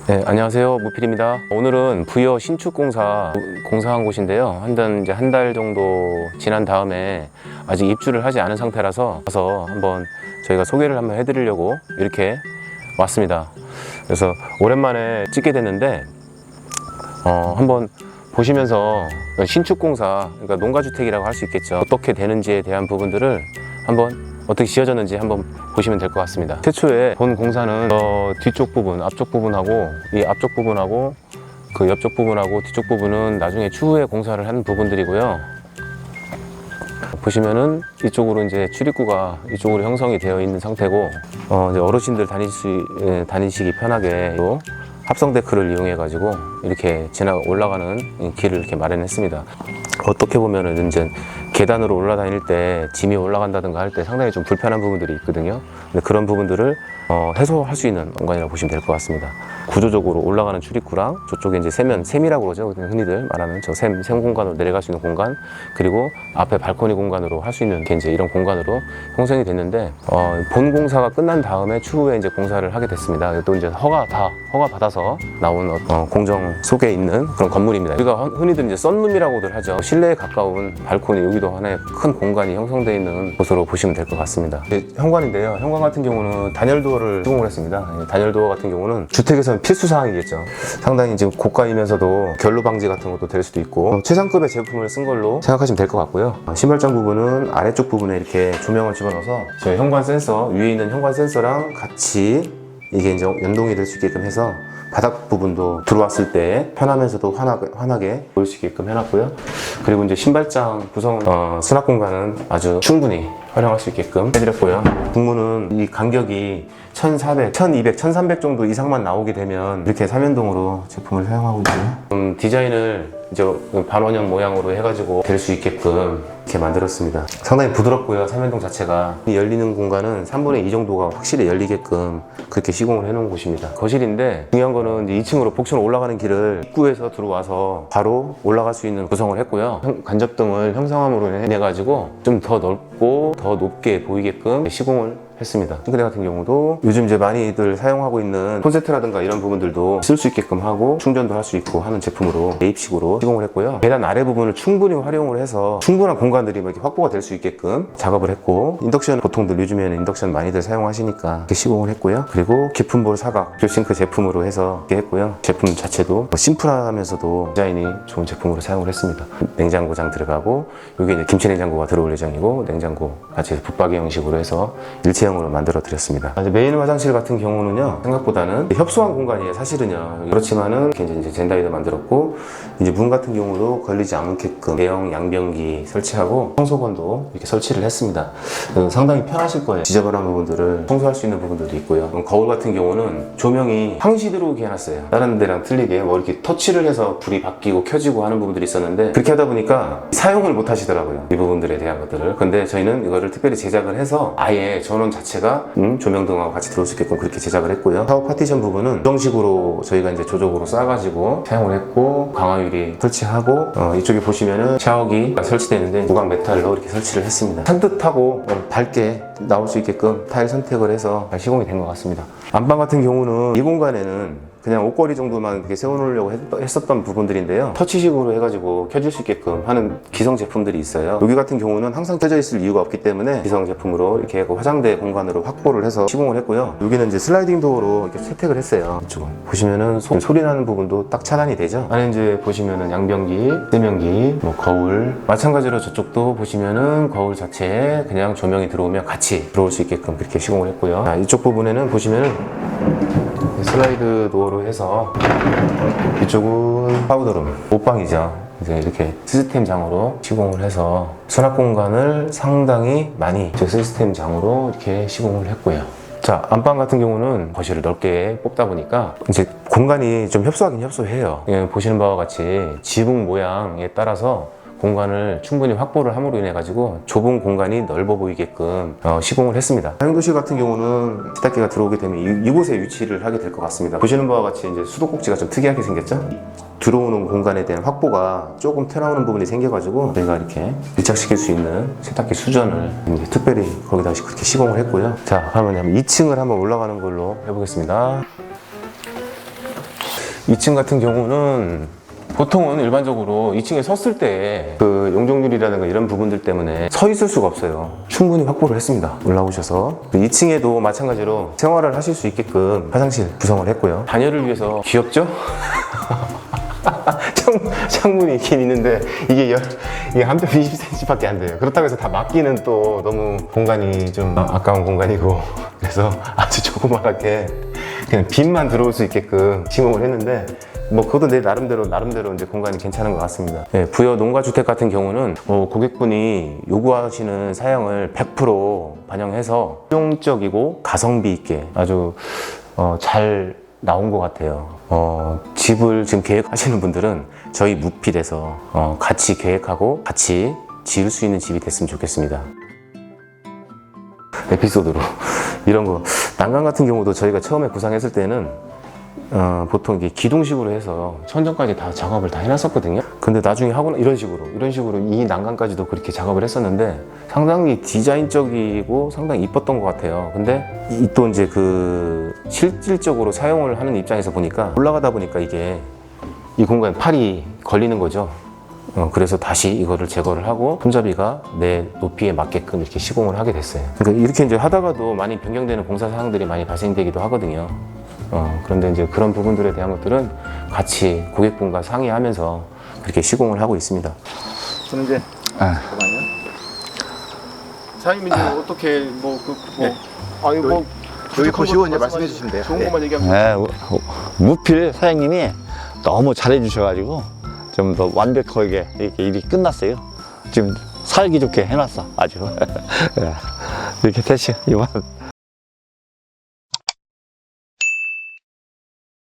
네, 안녕하세요. 무필입니다. 오늘은 부여 신축 공사한 곳인데요. 한 달 정도 지난 다음에 아직 입주를 하지 않은 상태라서 가서 한번 저희가 소개를 한번 해드리려고 이렇게 왔습니다. 그래서 오랜만에 찍게 됐는데 한번 보시면서 신축 공사, 그러니까 농가주택이라고 할 수 있겠죠. 어떻게 되는지에 대한 부분들을 한번 어떻게 지어졌는지 한번 보시면 될 것 같습니다. 최초에 본 공사는 뒤쪽 부분, 앞쪽 부분하고 이 앞쪽 부분하고 그 옆쪽 부분하고 뒤쪽 부분은 나중에 추후에 공사를 한 부분들이고요. 보시면은 이쪽으로 이제 출입구가 이쪽으로 형성이 되어 있는 상태고, 이제 어르신들 다니시기 편하게 또 합성 데크를 이용해 가지고 이렇게 올라가는 길을 이렇게 마련했습니다. 어떻게 보면은 이제 계단으로 올라다닐 때 짐이 올라간다든가 할 때 상당히 좀 불편한 부분들이 있거든요. 근데 그런 부분들을 해소할 수 있는 공간이라고 보시면 될 것 같습니다. 구조적으로 올라가는 출입구랑 저쪽에 이제 셈이라고 그러죠. 흔히들 말하는 저 셈 공간으로 내려갈 수 있는 공간, 그리고 앞에 발코니 공간으로 할 수 있는 이제 이런 공간으로 형성이 됐는데, 본 공사가 끝난 다음에 추후에 이제 공사를 하게 됐습니다. 또 이제 허가 받아서 나온 공정 속에 있는 그런 건물입니다. 우리가 흔히들 이제 썬룸이라고들 하죠. 실내에 가까운 발코니, 여기도 하나의 큰 공간이 형성되어 있는 곳으로 보시면 될 것 같습니다. 현관인데요. 현관 같은 경우는 단열도어를 시공을 했습니다. 단열도어 같은 경우는 주택에서는 필수사항이겠죠. 상당히 지금 고가이면서도 결로 방지 같은 것도 될 수도 있고 최상급의 제품을 쓴 걸로 생각하시면 될 것 같고요. 신발장 부분은 아래쪽 부분에 이렇게 조명을 집어넣어서 저희 현관 센서, 위에 있는 현관 센서랑 같이 이게 이제 연동이 될 수 있게끔 해서 바닥 부분도 들어왔을 때 편하면서도 환하게 보일 수 있게끔 해놨고요. 그리고 이제 신발장 구성은 수납 공간은 아주 충분히 활용할 수 있게끔 해드렸고요. 북문은 이 간격이 1400, 1200, 1300 정도 이상만 나오게 되면 이렇게 삼연동으로 제품을 사용하고 있고요. 디자인을 이제 반원형 모양으로 해가지고 될 수 있게끔 이렇게 만들었습니다. 상당히 부드럽고요. 삼연동 자체가 열리는 공간은 3분의 2 정도가 확실히 열리게끔 그렇게 시공을 해놓은 곳입니다. 거실인데 중요한 거는 이제 2층으로 복층으로 올라가는 길을 입구에서 들어와서 바로 올라갈 수 있는 구성을 했고요. 간접등을 형상함으로 해가지고 좀 더 넓고 더 높게 보이게끔 시공을 했습니다. 싱크대 같은 경우도 요즘 이제 많이들 사용하고 있는 콘센트라든가 이런 부분들도 쓸 수 있게끔 하고 충전도 할 수 있고 하는 제품으로 매입식으로 시공을 했고요. 계단 아래 부분을 충분히 활용을 해서 충분한 공간들이 이렇게 확보가 될 수 있게끔 작업을 했고, 인덕션 보통들 요즘에는 인덕션 많이들 사용하시니까 이렇게 시공을 했고요. 그리고 깊은 볼 사각 싱크 제품으로 해서 이렇게 했고요. 제품 자체도 심플하면서도 디자인이 좋은 제품으로 사용을 했습니다. 냉장고장 들어가고, 여기 이제 김치 냉장고가 들어올 예정이고, 냉장고 같이 붙박이 형식으로 해서 일체형으로 만들어 드렸습니다. 메인 화장실 같은 경우는요, 생각보다는 협소한 공간이에요. 사실은요. 그렇지만은 이제 젠다이도 만들었고, 이제 문 같은 경우도 걸리지 않게끔 대형 양변기 설치하고 청소건도 이렇게 설치를 했습니다. 상당히 편하실 거예요. 지저분한 부분들을 청소할 수 있는 부분들도 있고요. 거울 같은 경우는 조명이 항시 들어오게 해놨어요. 다른 데랑 틀리게 뭐 이렇게 터치를 해서 불이 바뀌고 켜지고 하는 부분들이 있었는데, 그렇게 하다 보니까 사용을 못 하시더라고요. 이 부분들에 대한 것들을. 근데 저희는 이거를 특별히 제작을 해서 아예 전원 자체가 조명등하고 같이 들어올 수 있게끔 그렇게 제작을 했고요. 샤워 파티션 부분은 정식으로 저희가 이제 조적으로 싸가지고 사용을 했고, 강화유리 설치하고, 이쪽에 보시면은 샤워기가 설치되는데 무광 메탈로 이렇게 설치를 했습니다. 산뜻하고 밝게 나올 수 있게끔 타일 선택을 해서 잘 시공이 된 것 같습니다. 안방 같은 경우는 이 공간에는 그냥 옷걸이 정도만 이렇게 세워놓으려고 했었던 부분들인데요. 터치식으로 해가지고 켜질 수 있게끔 하는 기성 제품들이 있어요. 여기 같은 경우는 항상 켜져 있을 이유가 없기 때문에 기성 제품으로 이렇게 화장대 공간으로 확보를 해서 시공을 했고요. 여기는 이제 슬라이딩 도어로 이렇게 채택을 했어요. 이쪽은 보시면은 소리 나는 부분도 딱 차단이 되죠. 안에 이제 보시면은 양변기, 세면기, 뭐 거울, 마찬가지로 저쪽도 보시면은 거울 자체에 그냥 조명이 들어오면 같이 들어올 수 있게끔 그렇게 시공을 했고요. 자, 이쪽 부분에는 보시면은 슬라이드 도어로 해서, 이쪽은 파우더룸, 옷방이죠. 이제 이렇게 시스템장으로 시공을 해서 수납 공간을 상당히 많이 시스템장으로 이렇게 시공을 했고요. 자, 안방 같은 경우는 거실을 넓게 뽑다 보니까 이제 공간이 좀 협소하긴 협소해요. 보시는 바와 같이 지붕 모양에 따라서 공간을 충분히 확보를 함으로 인해 가지고 좁은 공간이 넓어 보이게끔 시공을 했습니다. 사용도실 같은 경우는 세탁기가 들어오게 되면 이곳에 위치를 하게 될 것 같습니다. 보시는 바와 같이 이제 수도꼭지가 좀 특이하게 생겼죠? 들어오는 공간에 대한 확보가 조금 튀어나오는 부분이 생겨가지고 저희가 이렇게 밀착시킬 수 있는 세탁기 수전을 이제 특별히 거기다 그렇게 시공을 했고요. 자, 그러면 2층을 한번 올라가는 걸로 해보겠습니다. 2층 같은 경우는 보통은 일반적으로 2층에 섰을 때 그 용적률이라든가 이런 부분들 때문에 서 있을 수가 없어요. 충분히 확보를 했습니다. 올라오셔서 2층에도 마찬가지로 생활을 하실 수 있게끔 화장실 구성을 했고요. 자녀를 위해서 귀엽죠? 창문이 있긴 있는데 이게 한 뼘 20cm밖에 안 돼요. 그렇다고 해서 다 막기는 또 너무 공간이 좀 아까운 공간이고, 그래서 아주 조그맣게 그냥 빛만 들어올 수 있게끔 시공을 했는데, 뭐 그것도 내 나름대로 이제 공간이 괜찮은 것 같습니다. 네, 부여 농가주택 같은 경우는 고객분이 요구하시는 사양을 100% 반영해서 실용적이고 가성비 있게 아주 잘 나온 것 같아요. 집을 지금 계획하시는 분들은 저희 무필에서 같이 계획하고 같이 지을 수 있는 집이 됐으면 좋겠습니다. 에피소드로 이런 거, 난간 같은 경우도 저희가 처음에 구상했을 때는 보통 이게 기둥식으로 해서 천정까지 다 작업을 다 해놨었거든요. 근데 나중에 하고 이런 식으로 이 난간까지도 그렇게 작업을 했었는데 상당히 디자인적이고 상당히 이뻤던 것 같아요. 근데 또 이제 그 실질적으로 사용을 하는 입장에서 보니까 올라가다 보니까 이게 이 공간 팔이 걸리는 거죠. 그래서 다시 이거를 제거를 하고 손잡이가 내 높이에 맞게끔 이렇게 시공을 하게 됐어요. 그러니까 이렇게 이제 하다가도 많이 변경되는 공사 사항들이 많이 발생되기도 하거든요. 그런데 이제 그런 부분들에 대한 것들은 같이 고객분과 상의하면서 그렇게 시공을 하고 있습니다. 저는 이제 잠깐만요. 사장님이 이제 어떻게 아니 뭐 여기 보시고 이제 말씀해 주시면 돼요. 좋은 것만 얘기하면 무필 사장님이 너무 잘해 주셔가지고 좀 더 완벽하게 이렇게 일이 끝났어요. 지금 살기 좋게 해놨어 아주. 이렇게 대신 이만.